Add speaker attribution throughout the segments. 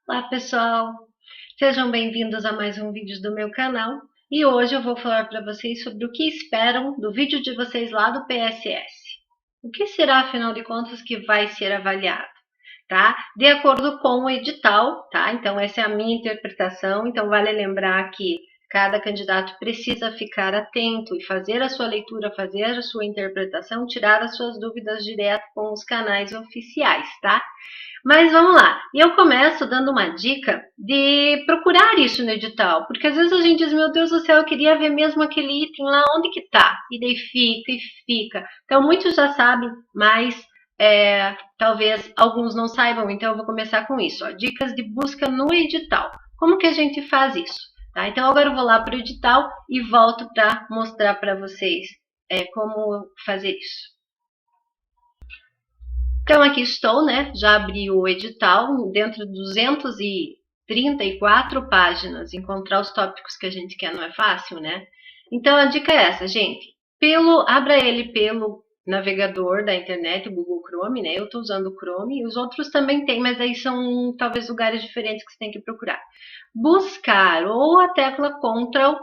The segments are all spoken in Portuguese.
Speaker 1: Olá pessoal, sejam bem-vindos a mais um vídeo do meu canal e hoje eu vou falar para vocês sobre o que esperam do vídeo de vocês lá do PSS. O que será, afinal de contas, que vai ser avaliado, tá? De acordo com o edital, tá? Então essa é a minha interpretação, então vale lembrar que cada candidato precisa ficar atento e fazer a sua leitura, fazer a sua interpretação, tirar as suas dúvidas direto com os canais oficiais, tá? Mas vamos lá, eu começo dando uma dica de procurar isso no edital, porque às vezes a gente diz, meu Deus do céu, eu queria ver mesmo aquele item lá, onde que tá? E daí fica e fica. Então muitos já sabem, mas talvez alguns não saibam, então eu vou começar com isso, ó, dicas de busca no edital. Como que a gente faz isso? Tá? Então agora eu vou lá para o edital e volto para mostrar para vocês como fazer isso. Então, aqui estou, né? Já abri o edital, dentro de 234 páginas. Encontrar os tópicos que a gente quer não é fácil, né? Então, a dica é essa, gente. Abra ele pelo navegador da internet, o Google Chrome, né? Eu estou usando o Chrome, e os outros também tem, mas aí são talvez lugares diferentes que você tem que procurar. Buscar, ou a tecla Ctrl,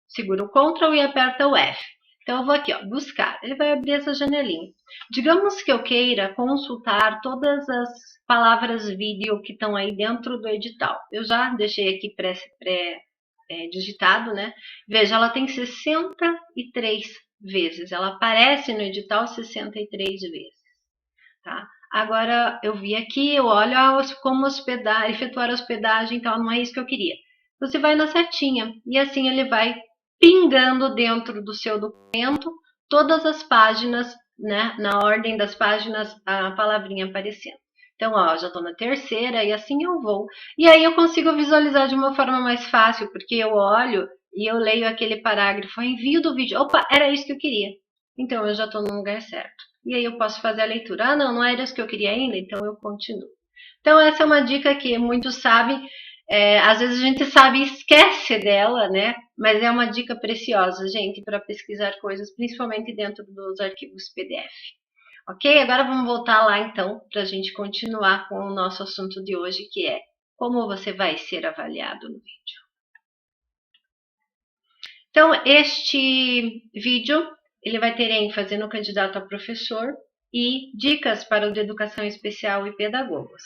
Speaker 1: segura o Ctrl e aperta o F. Então, eu vou aqui, ó, buscar. Ele vai abrir essa janelinha. Digamos que eu queira consultar todas as palavras vídeo que estão aí dentro do edital. Eu já deixei aqui pré-digitado, né? Veja, ela tem 63 vezes. Ela aparece no edital 63 vezes, tá? Agora, eu vi aqui, eu olho como hospedar, efetuar hospedagem, então não é isso que eu queria. Você vai na setinha e assim ele vai pingando dentro do seu documento todas as páginas, né? Na ordem das páginas, a palavrinha aparecendo. Então, ó, já estou na terceira e assim eu vou. E aí eu consigo visualizar de uma forma mais fácil, porque eu olho e eu leio aquele parágrafo, envio do vídeo. Opa, era isso que eu queria. Então, eu já estou no lugar certo. E aí eu posso fazer a leitura. Ah, não, não era isso que eu queria ainda, então eu continuo. Então, essa é uma dica que muitos sabem. Às vezes a gente sabe e esquece dela, né? Mas é uma dica preciosa, gente, para pesquisar coisas, principalmente dentro dos arquivos PDF. Ok? Agora vamos voltar lá então, para a gente continuar com o nosso assunto de hoje, que é como você vai ser avaliado no vídeo. Então, este vídeo ele vai ter ênfase no candidato a professor e dicas para o de educação especial e pedagogos.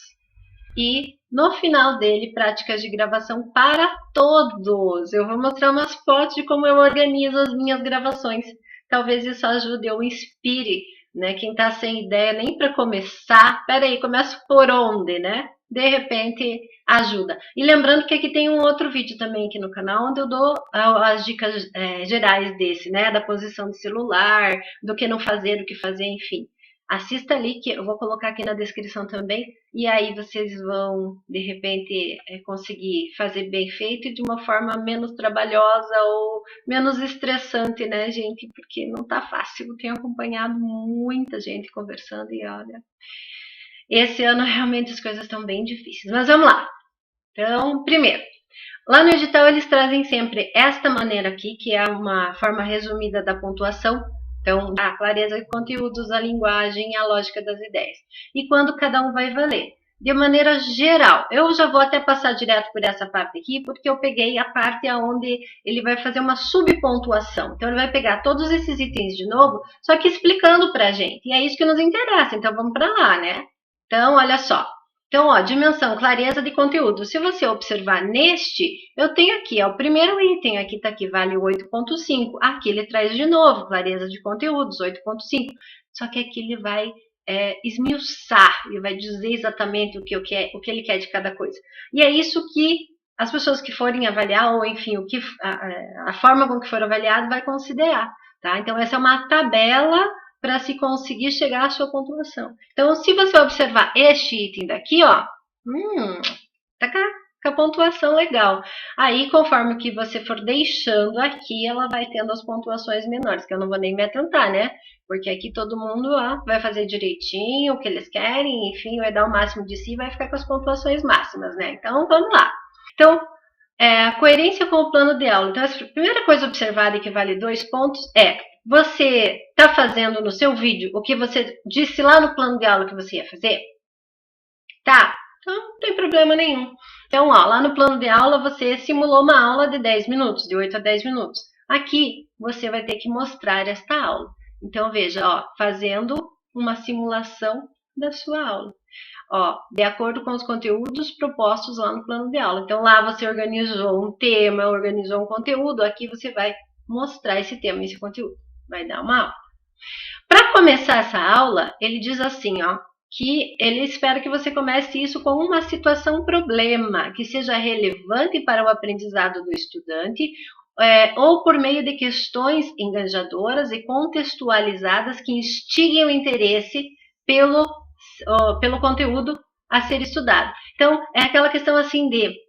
Speaker 1: E no final dele, práticas de gravação para todos. Eu vou mostrar umas fotos de como eu organizo as minhas gravações. Talvez isso ajude ou inspire, né? Quem está sem ideia nem para começar. Peraí, começo por onde, né? De repente ajuda. E lembrando que aqui tem um outro vídeo também aqui no canal, onde eu dou as dicas gerais desse, né? Da posição do celular, do que não fazer, do que fazer, enfim. Assista ali, que eu vou colocar aqui na descrição também, e aí vocês vão, de repente, conseguir fazer bem feito e de uma forma menos trabalhosa ou menos estressante, né, gente? Porque não tá fácil. Eu tenho acompanhado muita gente conversando e olha, esse ano realmente as coisas estão bem difíceis. Mas vamos lá. Então, primeiro, lá no edital eles trazem sempre esta maneira aqui, que é uma forma resumida da pontuação. Então, a clareza de conteúdos, a linguagem e a lógica das ideias. E quando cada um vai valer. De maneira geral, eu já vou até passar direto por essa parte aqui, porque eu peguei a parte onde ele vai fazer uma subpontuação. Então, ele vai pegar todos esses itens de novo, só que explicando para a gente. E é isso que nos interessa, então vamos para lá, né? Então, olha só. Então, ó, dimensão, clareza de conteúdo. Se você observar neste, eu tenho aqui, ó, o primeiro item, aqui tá aqui, vale 8,5. Aqui ele traz de novo, clareza de conteúdos, 8,5. Só que aqui ele vai esmiuçar, ele vai dizer exatamente o que ele quer de cada coisa. E é isso que as pessoas que forem avaliar, ou enfim, a forma com que for avaliado, vai considerar. Tá? Então, essa é uma tabela para se conseguir chegar à sua pontuação. Então, se você observar este item daqui, ó, tá com a pontuação legal. Aí, conforme que você for deixando aqui, ela vai tendo as pontuações menores, que eu não vou nem me atentar, né? Porque aqui todo mundo ó, vai fazer direitinho o que eles querem, enfim, vai dar o máximo de si e vai ficar com as pontuações máximas, né? Então, vamos lá. Então, coerência com o plano de aula. Então, a primeira coisa observada e que vale 2 pontos é você está fazendo no seu vídeo o que você disse lá no plano de aula que você ia fazer? Tá, então não tem problema nenhum. Então, ó, lá no plano de aula você simulou uma aula de 10 minutos, de 8 a 10 minutos. Aqui você vai ter que mostrar esta aula. Então, veja, ó, fazendo uma simulação da sua aula. Ó, de acordo com os conteúdos propostos lá no plano de aula. Então, lá você organizou um tema, organizou um conteúdo, aqui você vai mostrar esse tema, esse conteúdo. Vai dar uma aula. Para começar essa aula, ele diz assim, ó, que ele espera que você comece isso com uma situação problema, que seja relevante para o aprendizado do estudante, ou por meio de questões engajadoras e contextualizadas que instiguem o interesse pelo conteúdo a ser estudado. Então, é aquela questão assim de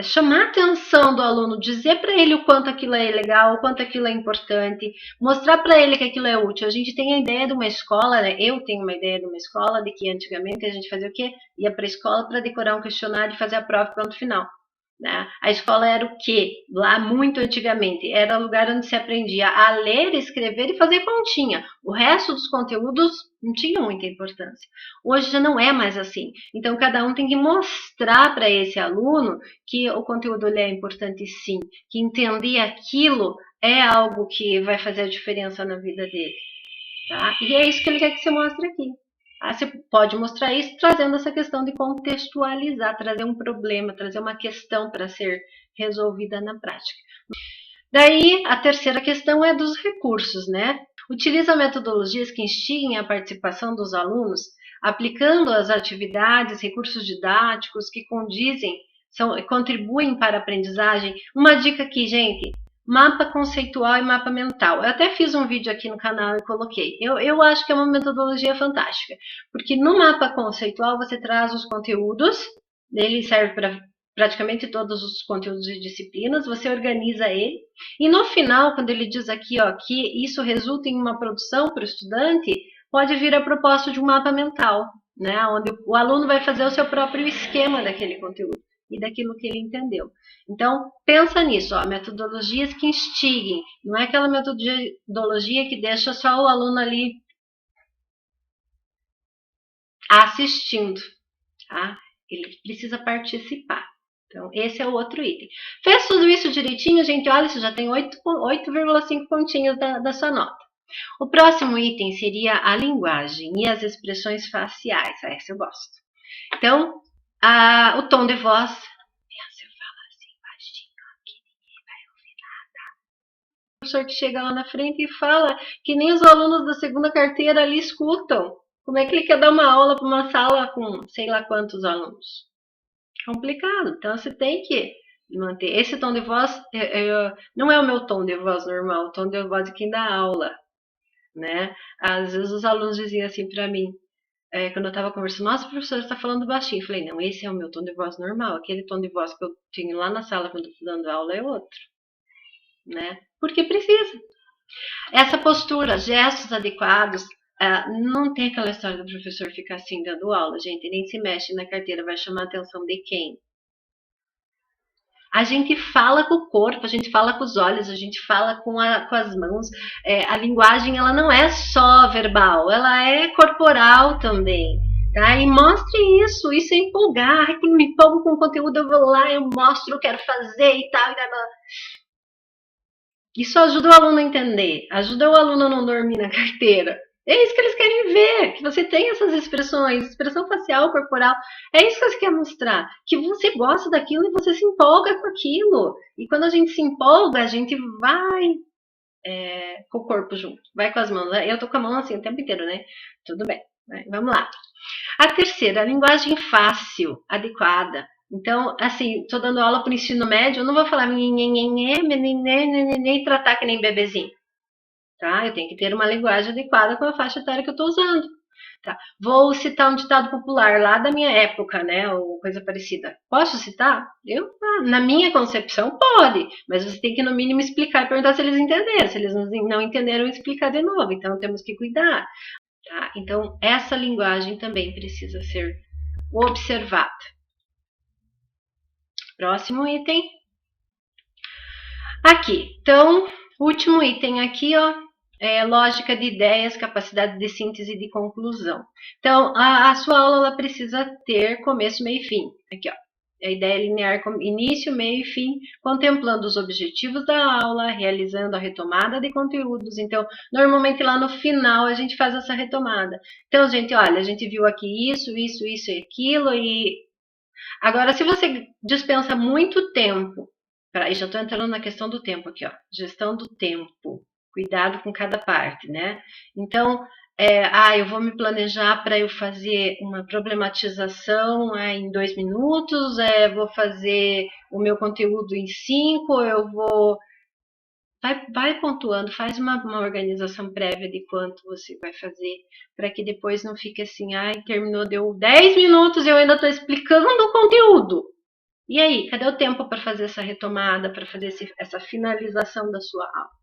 Speaker 1: chamar a atenção do aluno, dizer para ele o quanto aquilo é legal, o quanto aquilo é importante, mostrar para ele que aquilo é útil. A gente tem a ideia de uma escola, né? Eu tenho uma ideia de uma escola de que antigamente a gente fazia o quê? Ia para a escola para decorar um questionário e fazer a prova e pronto, final. Né? A escola era o quê? Lá muito antigamente, era o lugar onde se aprendia a ler, escrever e fazer continha. O resto dos conteúdos não tinha muita importância. Hoje já não é mais assim. Então, cada um tem que mostrar para esse aluno que o conteúdo é importante sim, que entender aquilo é algo que vai fazer a diferença na vida dele. Tá? E é isso que ele quer que você mostre aqui. Você pode mostrar isso trazendo essa questão de contextualizar, trazer um problema, trazer uma questão para ser resolvida na prática. Daí, a terceira questão é dos recursos, né? Utiliza metodologias que instiguem a participação dos alunos, aplicando as atividades, recursos didáticos que contribuem para a aprendizagem. Uma dica aqui, gente, mapa conceitual e mapa mental. Eu até fiz um vídeo aqui no canal e coloquei. Eu acho que é uma metodologia fantástica, porque no mapa conceitual você traz os conteúdos, ele serve para praticamente todos os conteúdos e disciplinas, você organiza ele, e no final, quando ele diz aqui ó, que isso resulta em uma produção para o estudante, pode vir a proposta de um mapa mental, né, onde o aluno vai fazer o seu próprio esquema daquele conteúdo e daquilo que ele entendeu. Então, pensa nisso, ó, metodologias que instiguem, não é aquela metodologia que deixa só o aluno ali assistindo, tá? Ele precisa participar. Então, esse é o outro item. Fez tudo isso direitinho, gente? Olha, você já tem 8,5 pontinhos da sua nota. O próximo item seria a linguagem e as expressões faciais. Essa eu gosto. Então, o tom de voz. Você fala assim baixinho, que ninguém vai ouvir nada. O professor que chega lá na frente e fala que nem os alunos da segunda carteira ali escutam. Como é que ele quer dar uma aula para uma sala com sei lá quantos alunos? Complicado. Então você tem que manter. Esse tom de voz não é o meu tom de voz normal, o tom de voz de quem dá aula, né? Às vezes os alunos diziam assim para mim, quando eu estava conversando, nossa, professor, você está falando baixinho. Eu falei, não, esse é o meu tom de voz normal. Aquele tom de voz que eu tinha lá na sala quando eu estou dando aula é outro, né? Porque precisa. Essa postura, gestos adequados, não tem aquela história do professor ficar assim dando aula, gente, nem se mexe na carteira, vai chamar a atenção de quem? A gente fala com o corpo, a gente fala com os olhos, a gente fala com as mãos. A linguagem ela não é só verbal, ela é corporal também. Tá? E mostre isso é empolgar. Ai, quando me empolgo com o conteúdo, eu vou lá, eu mostro, eu quero fazer e tal. Isso ajuda o aluno a entender, ajuda o aluno a não dormir na carteira. É isso que eles querem ver, que você tem essas expressões, expressão facial, corporal. É isso que você quer mostrar, que você gosta daquilo e você se empolga com aquilo. E quando a gente se empolga, a gente vai com o corpo junto, vai com as mãos. Eu tô com a mão assim o tempo inteiro, né? Tudo bem, vamos lá. A terceira, a linguagem fácil, adequada. Então, assim, tô dando aula para o ensino médio, eu não vou falar e tratar que nem bebezinho. Tá? Eu tenho que ter uma linguagem adequada com a faixa etária que eu estou usando. Tá? Vou citar um ditado popular lá da minha época, né? Ou coisa parecida. Posso citar? Na minha concepção, pode, mas você tem que, no mínimo, explicar e perguntar se eles entenderam. Se eles não entenderam, explicar de novo. Então, temos que cuidar. Tá? Então, essa linguagem também precisa ser observada. Próximo item. Aqui. Então, último item aqui, ó. Lógica de ideias, capacidade de síntese e de conclusão. Então, a sua aula ela precisa ter começo, meio e fim. Aqui, ó. A ideia linear como início, meio e fim, contemplando os objetivos da aula, realizando a retomada de conteúdos. Então, normalmente lá no final a gente faz essa retomada. Então, gente, olha, a gente viu aqui isso e aquilo, e agora, se você dispensa muito tempo, peraí, já estou entrando na questão do tempo aqui, ó, gestão do tempo, cuidado com cada parte, né? Então, eu vou me planejar para eu fazer uma problematização em 2 minutos, vou fazer o meu conteúdo em 5, eu vou. Vai pontuando, faz uma organização prévia de quanto você vai fazer, para que depois não fique assim, terminou, deu 10 minutos e eu ainda estou explicando o conteúdo. E aí, cadê o tempo para fazer essa retomada, para fazer essa finalização da sua aula?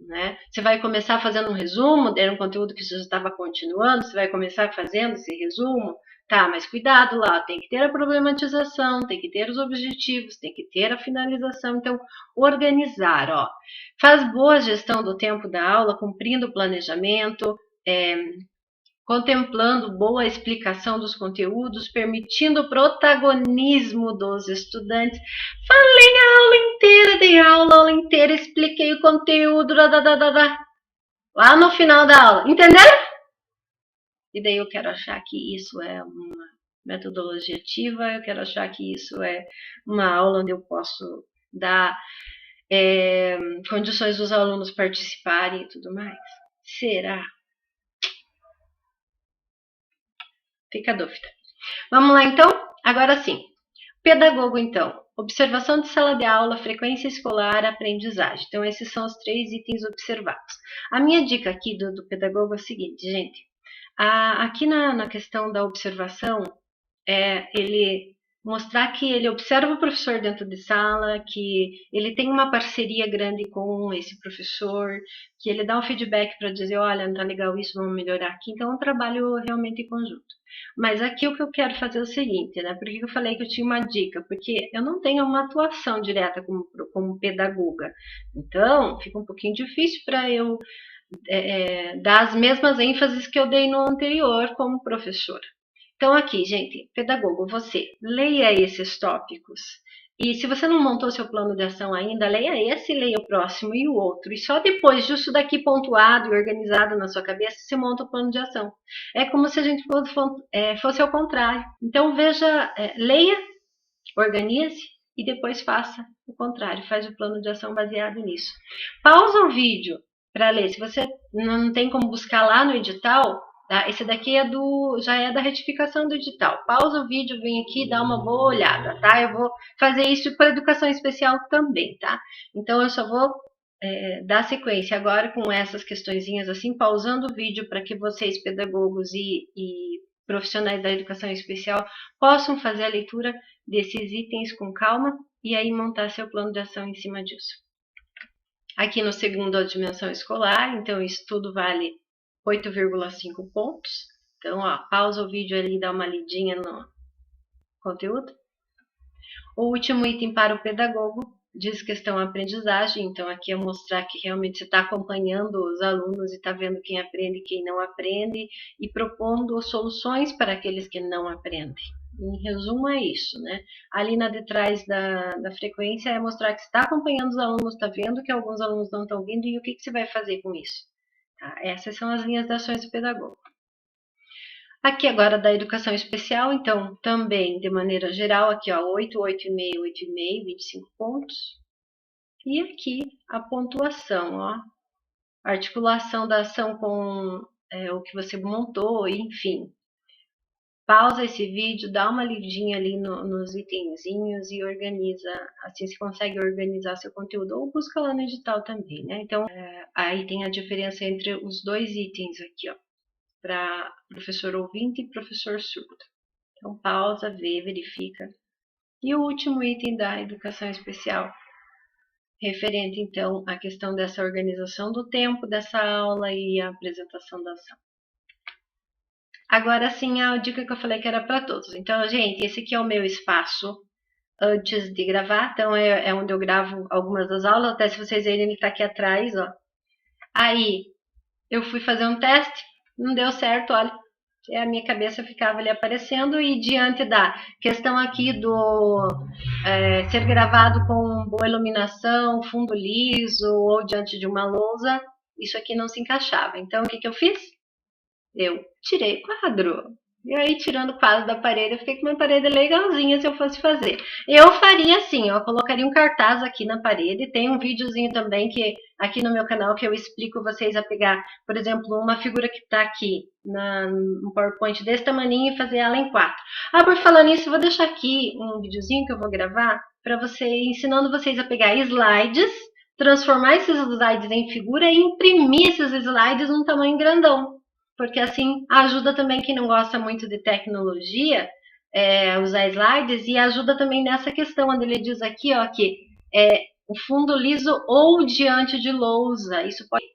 Speaker 1: Né? Você vai começar fazendo um resumo, era um conteúdo que você já estava continuando, você vai começar fazendo esse resumo, tá, mas cuidado lá, tem que ter a problematização, tem que ter os objetivos, tem que ter a finalização, então organizar, ó. Faz boa gestão do tempo da aula, cumprindo o planejamento, contemplando boa explicação dos conteúdos, permitindo o protagonismo dos estudantes. Falei a aula inteira, dei a aula inteira, expliquei o conteúdo, lá no final da aula, entenderam? E daí eu quero achar que isso é uma metodologia ativa, eu quero achar que isso é uma aula onde eu posso dar condições dos alunos participarem e tudo mais. Será? Fica a dúvida. Vamos lá, então? Agora sim. Pedagogo, então. Observação de sala de aula, frequência escolar, aprendizagem. Então, esses são os 3 itens observados. A minha dica aqui do pedagogo é a seguinte, gente. Aqui na questão da observação, ele mostrar que ele observa o professor dentro de sala, que ele tem uma parceria grande com esse professor, que ele dá um feedback para dizer, olha, não tá legal isso, vamos melhorar aqui. Então, é um trabalho realmente em conjunto. Mas aqui o que eu quero fazer é o seguinte, né? Por que eu falei que eu tinha uma dica? Porque eu não tenho uma atuação direta como pedagoga. Então, fica um pouquinho difícil para eu dar as mesmas ênfases que eu dei no anterior como professora. Então, aqui, gente, pedagogo, você leia esses tópicos. E se você não montou seu plano de ação ainda, leia esse, leia o próximo e o outro. E só depois disso daqui pontuado e organizado na sua cabeça, você monta o plano de ação. É como se a gente fosse ao contrário. Então, veja, leia, organize e depois faça o contrário. Faz o plano de ação baseado nisso. Pausa o vídeo para ler. Se você não tem como buscar lá no edital, tá? Esse daqui já é da retificação do edital. Pausa o vídeo, vem aqui e dá uma boa olhada, tá? Eu vou fazer isso para educação especial também, tá? Então, eu só vou dar sequência agora com essas questõezinhas assim, pausando o vídeo para que vocês, pedagogos e profissionais da educação especial, possam fazer a leitura desses itens com calma e aí montar seu plano de ação em cima disso. Aqui no segundo, a dimensão escolar, então isso tudo vale 8,5 pontos. Então, ó, pausa o vídeo ali e dá uma lidinha no conteúdo. O último item para o pedagogo diz questão aprendizagem, então aqui é mostrar que realmente você está acompanhando os alunos e está vendo quem aprende e quem não aprende e propondo soluções para aqueles que não aprendem. Em resumo, é isso, né? Ali na de trás da frequência é mostrar que você está acompanhando os alunos, está vendo que alguns alunos não estão vindo e o que você vai fazer com isso. Tá? Essas são as linhas de ações do pedagogo. Aqui agora da educação especial, então, também de maneira geral, aqui ó, 8, 8,5, 8,5, 25 pontos. E aqui a pontuação, ó, a articulação da ação com o que você montou, enfim. Pausa esse vídeo, dá uma lidinha ali nos itenzinhos e organiza, assim você consegue organizar seu conteúdo, ou busca lá no edital também, né? Então, aí tem a diferença entre os 2 itens aqui, ó, para professor ouvinte e professor surdo. Então, pausa, vê, verifica. E o último item da educação especial, referente, então, à questão dessa organização do tempo dessa aula e a apresentação da ação. Agora sim, a dica que eu falei que era para todos. Então, gente, esse aqui é o meu espaço antes de gravar. Então, é onde eu gravo algumas das aulas. Até se vocês verem, ele está aqui atrás, ó. Aí, eu fui fazer um teste, não deu certo, olha. a minha cabeça ficava ali aparecendo, e diante da questão aqui do ser gravado com boa iluminação, fundo liso ou diante de uma lousa, isso aqui não se encaixava. Então, o que eu fiz? Eu tirei o quadro. E aí, tirando o quadro da parede, eu fiquei com uma parede legalzinha se eu fosse fazer. Eu faria assim, ó, colocaria um cartaz aqui na parede. Tem um videozinho também que aqui no meu canal que eu explico vocês a pegar, por exemplo, uma figura que está aqui no PowerPoint desse tamaninho e fazer ela em 4. Ah, por falar nisso, eu vou deixar aqui um videozinho que eu vou gravar para você, ensinando vocês a pegar slides, transformar esses slides em figura e imprimir esses slides num tamanho grandão. Porque assim ajuda também quem não gosta muito de tecnologia, usar slides, e ajuda também nessa questão, onde ele diz aqui, ó, que o fundo liso ou diante de lousa. Isso pode.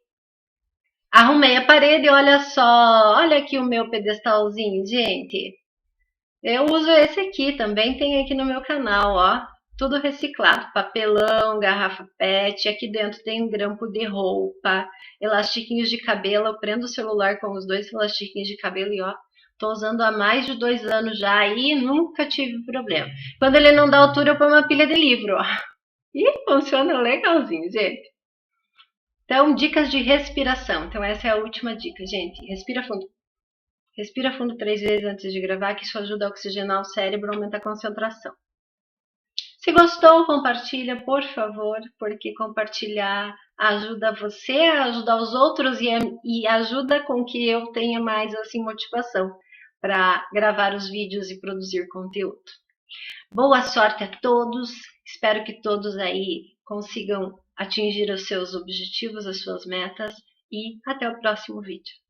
Speaker 1: Arrumei a parede, olha só, olha aqui o meu pedestalzinho, gente. Eu uso esse aqui, também tem aqui no meu canal, ó. Tudo reciclado, papelão, garrafa PET, aqui dentro tem um grampo de roupa, elastiquinhos de cabelo, eu prendo o celular com os 2 elastiquinhos de cabelo e ó, tô usando há mais de 2 anos já e nunca tive problema. Quando ele não dá altura, eu ponho uma pilha de livro, ó. E funciona legalzinho, gente. Então, dicas de respiração. Então, essa é a última dica, gente. Respira fundo. Respira fundo 3 vezes antes de gravar, que isso ajuda a oxigenar o cérebro e aumenta a concentração. Se gostou, compartilha, por favor, porque compartilhar ajuda você a ajudar os outros e ajuda com que eu tenha mais assim motivação para gravar os vídeos e produzir conteúdo. Boa sorte a todos, espero que todos aí consigam atingir os seus objetivos, as suas metas, e até o próximo vídeo.